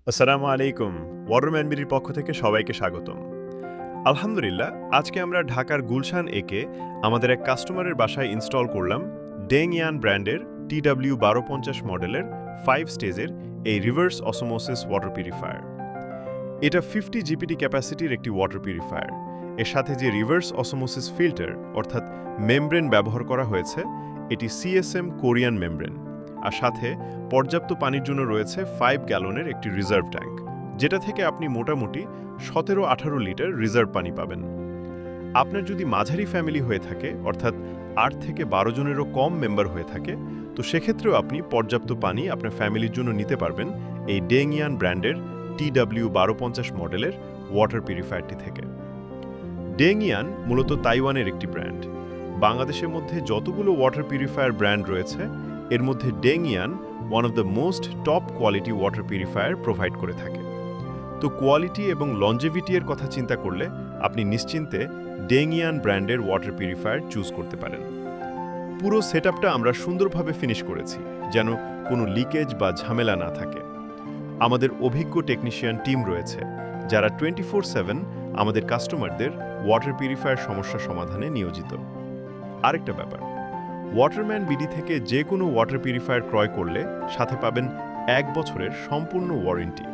আসসালামু আলাইকুম। ওয়াটারম্যান বিডির পক্ষ থেকে সবাইকে স্বাগতম। আলহামদুলিল্লাহ, আজকে আমরা ঢাকার গুলশান একে আমাদের এক কাস্টমারের বাসায় ইনস্টল করলাম ডেংয়ান ব্র্যান্ডের TW1250 মডেলের 5 স্টেজের এই রিভার্স অসমোসিস ওয়াটার পিউরিফায়ার। এটা 50 জিপিটি ক্যাপাসিটির একটি ওয়াটার পিউরিফায়ার। এর সাথে যে রিভার্স অসমোসিস ফিল্টার অর্থাৎ মেমব্রেন ব্যবহার করা হয়েছে, এটি CSM কোরিয়ান মেমব্রেন। আর সাথে পর্যাপ্ত পানির জন্য রয়েছে 5 গ্যালনের একটি রিজার্ভ ট্যাঙ্ক, যেটা থেকে আপনি মোটামুটি 17-18 লিটার রিজার্ভ পানি পাবেন। আপনার যদি মাঝারি ফ্যামিলি হয়ে থাকে, অর্থাৎ 8 থেকে 12 জনেরও কম মেম্বার হয়ে থাকে, তো সেক্ষেত্রেও আপনি পর্যাপ্ত পানি আপনার ফ্যামিলির জন্য নিতে পারবেন এই ডেংয়ান ব্র্যান্ডের TW1250 মডেলের ওয়াটার পিউরিফায়ারটি থেকে। ডেংয়ান মূলত তাইওয়ানের একটি ব্র্যান্ড। বাংলাদেশের মধ্যে যতগুলো ওয়াটার পিউরিফায়ার ব্র্যান্ড রয়েছে, এর মধ্যে ডেংয়ান one of the most top quality water purifier provide করে থাকে। তো কোয়ালিটি এবং লঞ্জেভিটি এর কথা চিন্তা করলে আপনি নিশ্চিন্তে ডেংয়ান ব্র্যান্ডের ওয়াটার পিউরিফায়ার চুজ করতে পারেন। পুরো সেটআপটা আমরা সুন্দরভাবে ফিনিশ করেছি, যেন কোনো লিকেজ বা ঝামেলা না থাকে। আমাদের অভিজ্ঞ টেকনিশিয়ান টিম রয়েছে, যারা 24/7 আমাদের কাস্টমারদের ওয়াটার পিউরিফায়ার সমস্যা সমাধানে নিয়োজিত। আরেকটা ব্যাপার, ওয়াটারম্যান বিডি থেকে যে কোনো ওয়াটার পিউরিফায়ার ক্রয় করলে সাথে পাবেন 1 বছরের সম্পূর্ণ ওয়ারেন্টি।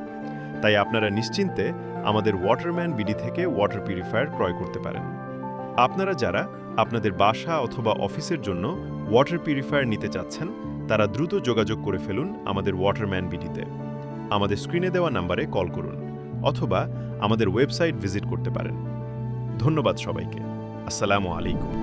তাই আপনারা নিশ্চিন্তে আমাদের ওয়াটারম্যান বিডি থেকে ওয়াটার পিউরিফায়ার ক্রয় করতে পারেন। আপনারা যারা আপনাদের বাসা অথবা অফিসের জন্য ওয়াটার পিউরিফায়ার নিতে চাচ্ছেন, তারা দ্রুত যোগাযোগ করে ফেলুন আমাদের ওয়াটারম্যান বিডিতে। আমাদের স্ক্রিনে দেওয়া নাম্বারে কল করুন অথবা আমাদের ওয়েবসাইট ভিজিট করতে পারেন। ধন্যবাদ সবাইকে। আসসালামু আলাইকুম।